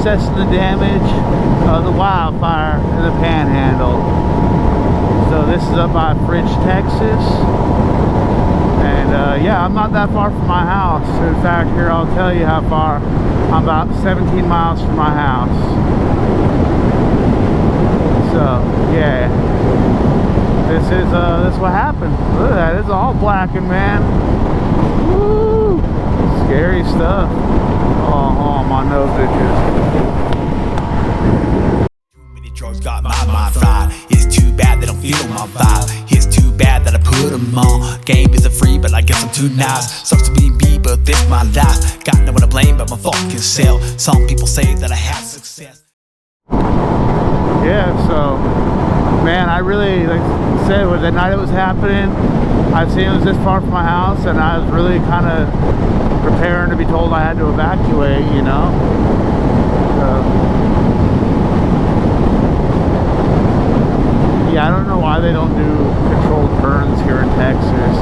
assessing the damage of the wildfire in the panhandle. So this is up by Fridge, Texas. And yeah, I'm not that far from my house. In fact, here I'll tell you how far. I'm about 17 miles from my house. So yeah, this is what happened. Look at that, it's all blackened, man. Woo! Scary stuff. Oh, my nose itches. Too many drugs got my mind fried. It's too bad they don't feel my vibe. It's too bad that I put them on. Game isn't free, but I guess I'm too nice. Sucks to be me, but this my life. Got no one to blame but my fucking self. Some people say that I have success. Yeah, so man, I really, like I said, with the night it was happening, I've seen it was this far from my house, and I was really kind of preparing to be told I had to evacuate, you know. Yeah, I don't know why they don't do controlled burns here in Texas.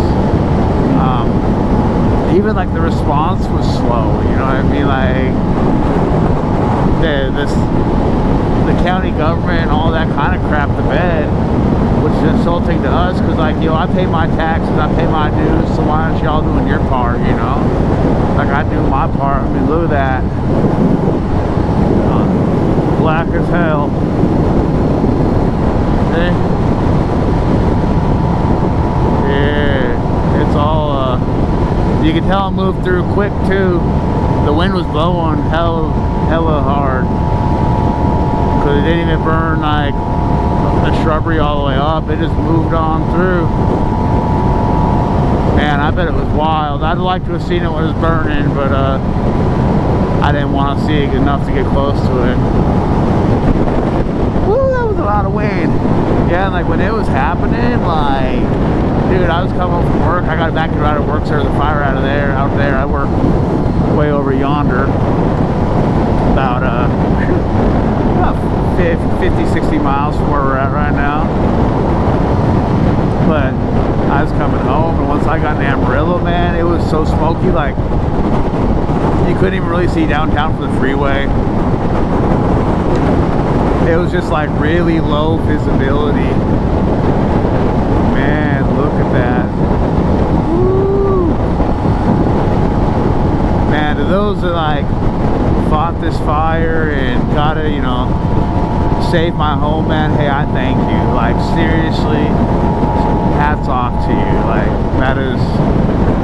Even like the response was slow, you know what I mean? Like the county government and all that kind of crap to bed, which is insulting to us, because like, you know, I pay my taxes, I pay my dues, so why aren't y'all doing your part, you know? Like, I do my part. I mean, look at that. Black as hell. See? Yeah, it's all you can tell it moved through quick too. The wind was blowing hella hard, because it didn't even burn like the shrubbery all the way up. It just moved on through. Man, I bet it was wild. I'd like to have seen it when it was burning, but I didn't want to see it enough to get close to it. Woo, that was a lot of wind. Yeah, and like when it was happening, like, dude, I was coming home from work. I got back to out of work, so there's a fire out there. I work way over yonder, about 50-60 miles from where we're at right now. But I was coming home, and once I got in Amarillo, man, it was so smoky, like you couldn't even really see downtown from the freeway. It was just like really low visibility. Man, look at that. Woo. Man, to those that like fought this fire and gotta, you know, save my home, man, hey, I thank you. Like, seriously, hats off to you. Like, that is,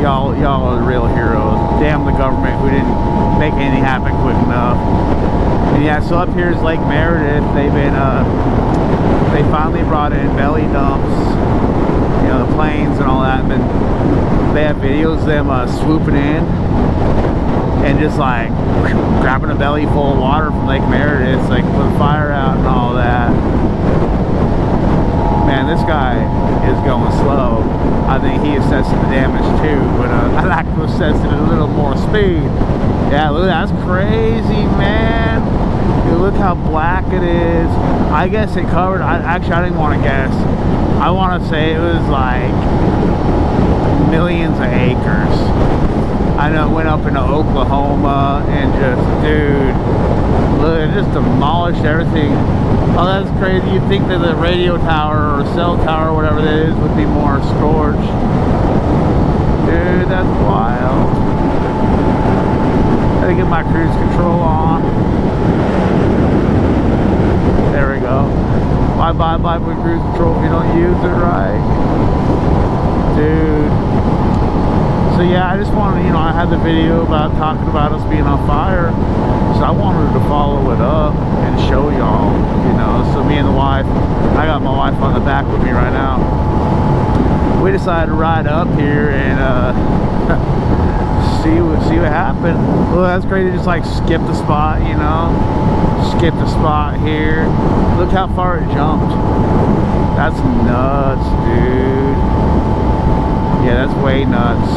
y'all are the real heroes. Damn the government who didn't make anything happen quick enough. And yeah, so up here is Lake Meredith. They've been they finally brought in belly dumps, you know, the planes and all that. But they have videos of them swooping in and just like grabbing a belly full of water from Lake Meredith, like put the fire out and all that. Man, this guy is going slow. I think he assessing the damage too, but I like to assess it at a little more speed. Yeah, look, that's crazy, man. Dude, look how black it is. I guess it covered, I didn't want to guess. I want to say it was like millions of acres. I know it went up into Oklahoma and just, dude, look, it just demolished everything. Oh, that's crazy. You'd think that the radio tower or cell tower or whatever that is would be more scorched. Dude, that's wild. Gotta get my cruise control on. There we go. Bye with cruise control if you don't use it right. Dude. So yeah, I just wanted, you know, I had the video about talking about us being on fire, so I wanted to follow it up and show y'all, you know. So me and the wife, I got my wife on the back with me right now. We decided to ride up here and see what happened. Well, that's crazy. Just like skip the spot, you know, skip the spot here. Look how far it jumped. That's nuts, dude. Yeah, that's way nuts.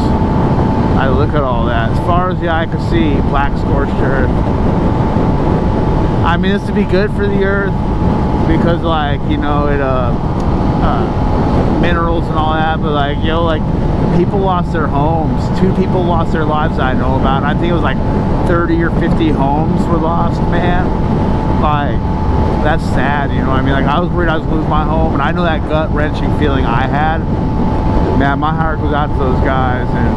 I look at all that. As far as the eye can see, black scorched earth. I mean, this would be good for the earth because, like, you know, it minerals and all that, but like, yo, like people lost their homes. 2 people lost their lives that I know about. I think it was like 30 or 50 homes were lost, man. Like, that's sad, you know what I mean? Like, I was worried I was gonna lose my home, and I know that gut-wrenching feeling I had. Man, my heart goes out to those guys, and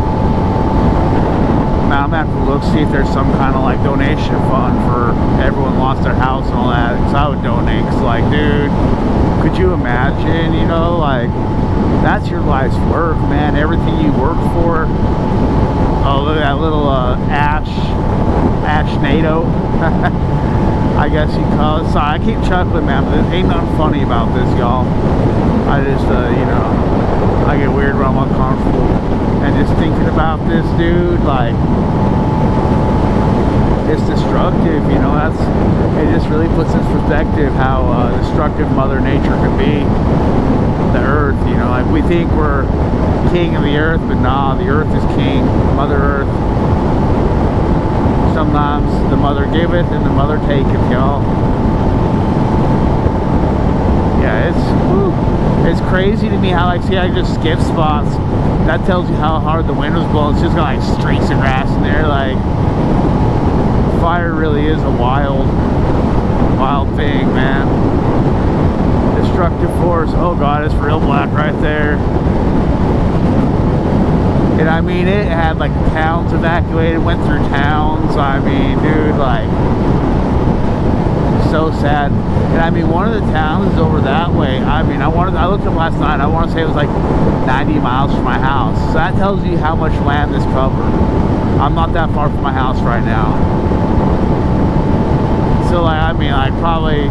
man, I'm gonna have to look, see if there's some kind of like donation fund for everyone lost their house and all that, because I would donate, because like, dude, could you imagine, you know, like, that's your life's work, man, everything you work for. Oh, look at that little ash NATO. I guess you call it. Sorry, I keep chuckling, man, but there ain't nothing funny about this, y'all. I just, you know, I get weird when I'm uncomfortable. And just thinking about this, dude, like, it's destructive, you know, it just really puts in perspective how destructive Mother Nature can be. The earth, you know, like we think we're king of the earth, but nah, the earth is king. Mother Earth. Sometimes the mother giveth and the mother taketh, y'all. Yeah, it's crazy to me how, like, see, I just skip spots. That tells you how hard the wind was blowing. It's just got like streaks of grass in there. Like, fire really is a wild thing, man. Destructive force. Oh god, it's real black right there. And I mean, it had like towns evacuated, went through towns. I mean, dude, like, so sad. And I mean, one of the towns is over that way. I mean, I looked up last night. I want to say it was like 90 miles from my house. So that tells you how much land this covered. I'm not that far from my house right now. So like, I mean, like probably,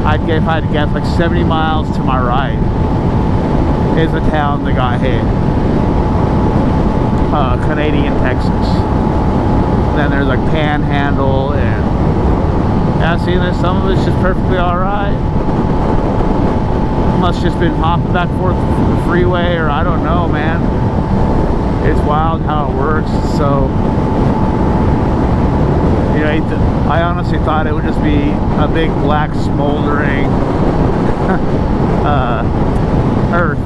I'd get, if I had to guess, like 70 miles to my right is a town that got hit. Canadian Texas. Then there's like Panhandle, and yeah, see, there's some of it's just perfectly alright. Must just been hopping back and forth the freeway, or I don't know, man. It's wild how it works. So, you know, I honestly thought it would just be a big black smoldering earth.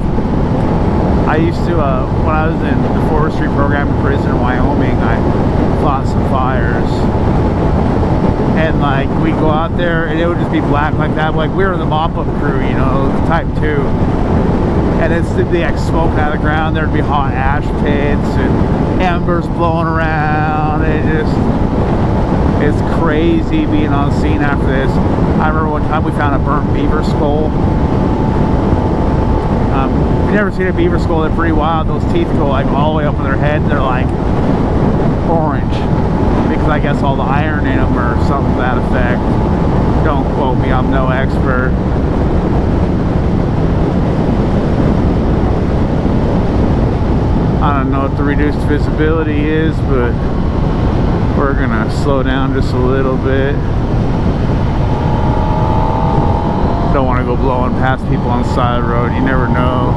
I used to, when I was in the forestry program in prison in Wyoming, I fought some fires. And like, we'd go out there and it would just be black like that. Like, we were the mop-up crew, you know, type 2. And it'd be like smoke out of the ground. There'd be hot ash pits and embers blowing around. It's crazy being on scene after this. I remember one time we found a burnt beaver skull. If you've never seen a beaver skull, they're pretty wild. Those teeth go like all the way up in their head. They're like orange because I guess all the iron in them or something to that effect. Don't quote me, I'm no expert. I don't know what the reduced visibility is, but we're gonna slow down just a little bit. Don't want to go blowing past people on the side of the road. You never know.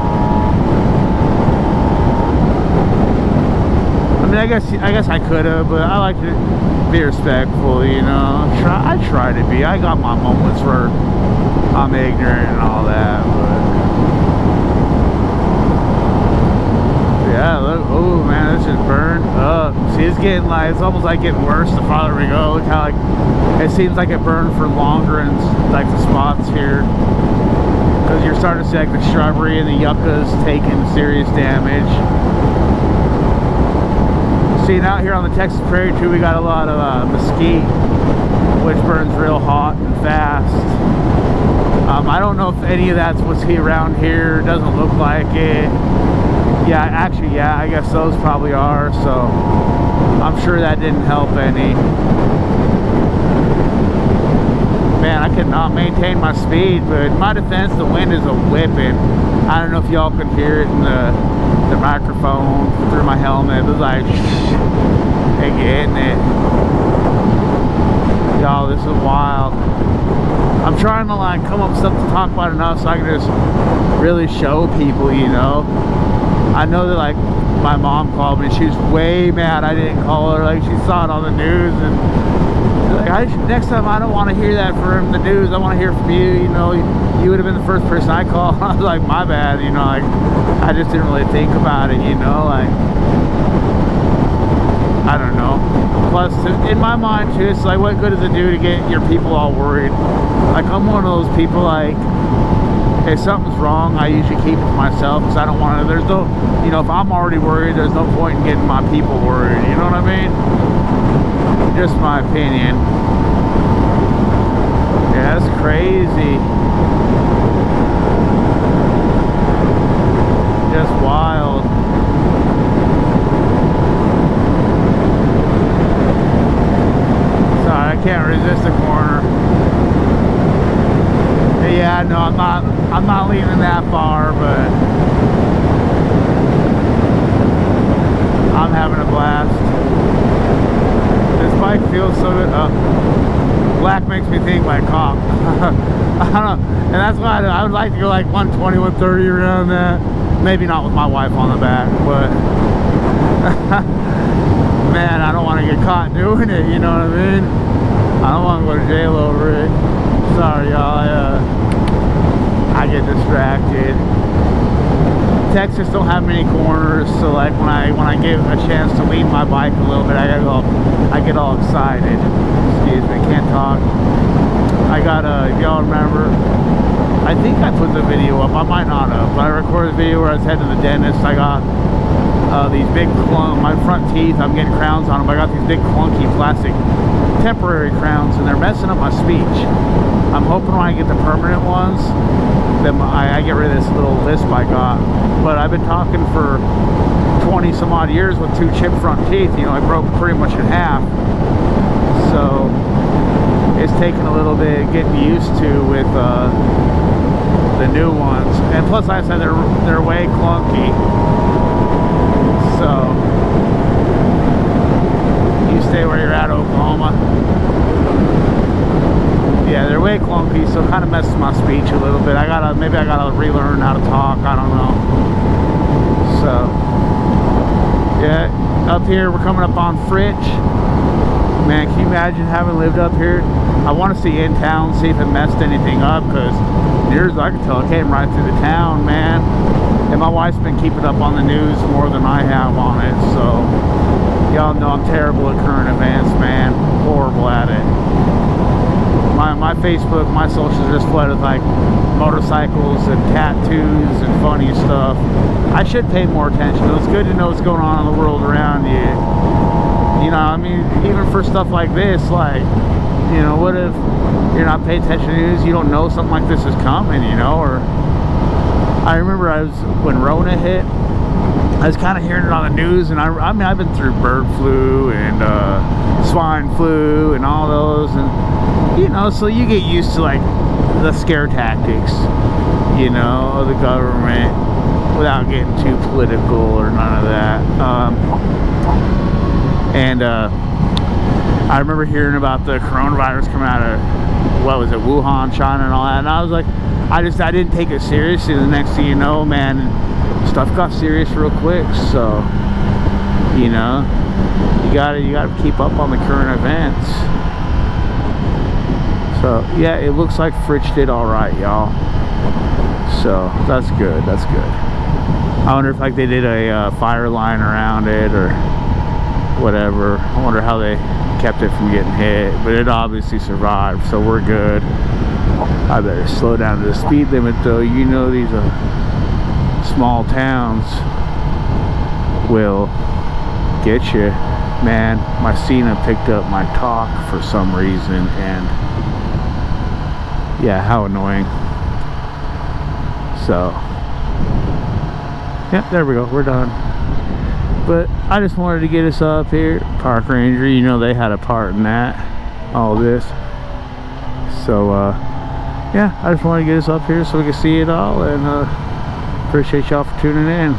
I mean, I guess I could have, but I like to be respectful, you know. I try to be. I got my moments where I'm ignorant and all that, but yeah, look, oh man, this just burned up. See, it's getting like, it's almost like getting worse the farther we go. Look how like, it seems like it burned for longer in like the spots here. Because you're starting to see like the shrubbery and the yuccas taking serious damage. See, out here on the Texas prairie too, we got a lot of mesquite, which burns real hot and fast. I don't know if any of that's what's around here. It doesn't look like it. Yeah, actually, yeah, I guess those probably are, so I'm sure that didn't help any. Man, I could not maintain my speed, but in my defense, the wind is a whipping. I don't know if y'all can hear it in the microphone through my helmet. It was like, hey, getting it. Y'all, this is wild. I'm trying to like come up with something to talk about enough so I can just really show people, you know. I know that like my mom called me, she was way mad I didn't call her. Like, she saw it on the news and like, next time I don't want to hear that from the news. I want to hear from you. You know, you would have been the first person I called. I was like, my bad. You know, like, I just didn't really think about it. You know, like, I don't know. Plus, in my mind too, it's like, what good does it do to get your people all worried? Like, I'm one of those people, like, if something's wrong, I usually keep it to myself because I don't want to. There's no, you know, if I'm already worried, there's no point in getting my people worried. You know what I mean? Just my opinion. Yeah, that's crazy. Just wild. Sorry, I can't resist the corner. Yeah, no, I'm not leaving that far, but I'm having a blast. This bike feels so good. Black makes me think like cop. I don't know, and that's why I would like to go like 120, 130 around that. Maybe not with my wife on the back, but man, I don't want to get caught doing it. You know what I mean? I don't want to go to jail over it. Sorry, y'all. I get distracted. Texas don't have many corners, so like when I get a chance to lean my bike a little bit, I get all excited. Excuse me, can't talk. I got if y'all remember, I think I put the video up. I might not have, but I recorded a video where I was heading to the dentist. I got these big my front teeth. I'm getting crowns on them. I got these big clunky plastic temporary crowns, and they're messing up my speech. I'm hoping when I get the permanent ones, then I get rid of this little lisp I got. But I've been talking for 20 some odd years with two chipped front teeth. You know, I broke pretty much in half. So it's taken a little bit getting used to with the new ones. And plus, like I said, they're way clunky. So you stay where you're at, Oklahoma. Yeah, they're way clunky, so it kind of messes my speech a little bit. Maybe I gotta relearn how to talk. I don't know. So yeah, up here we're coming up on Fritch. Man, can you imagine having lived up here? I want to see in town, see if it messed anything up, because near as I can tell, it came right through the town, man. And my wife's been keeping up on the news more than I have on it, so y'all know I'm terrible at current events, man. Horrible at it. My Facebook, my socials are just flooded with like motorcycles and tattoos and funny stuff. I should pay more attention. It's good to know what's going on in the world around you. You know, I mean, even for stuff like this, like, you know, what if you're not paying attention to news, you don't know something like this is coming, you know? Or I remember when Rona hit, I was kind of hearing it on the news, and I mean, I've been through bird flu and swine flu and all those, and you know, so you get used to like the scare tactics, you know, of the government without getting too political or none of that. I remember hearing about the coronavirus coming out of, what was it, Wuhan, China and all that, and I was like, I didn't take it seriously. The next thing you know, man, stuff got serious real quick. So, you know, you gotta keep up on the current events. So yeah, it looks like Fritch did all right, y'all. So that's good. That's good. I wonder if like they did a fire line around it or whatever. I wonder how they kept it from getting hit, but it obviously survived, so we're good. I better slow down to the speed limit though. You know, these small towns will get you. Man, my Cena picked up my talk for some reason, and yeah, how annoying. So yeah, there we go, we're done. But I just wanted to get us up here. Park Ranger, you know, they had a part in that, all this. So yeah, I just wanted to get us up here so we can see it all, and appreciate y'all for tuning in.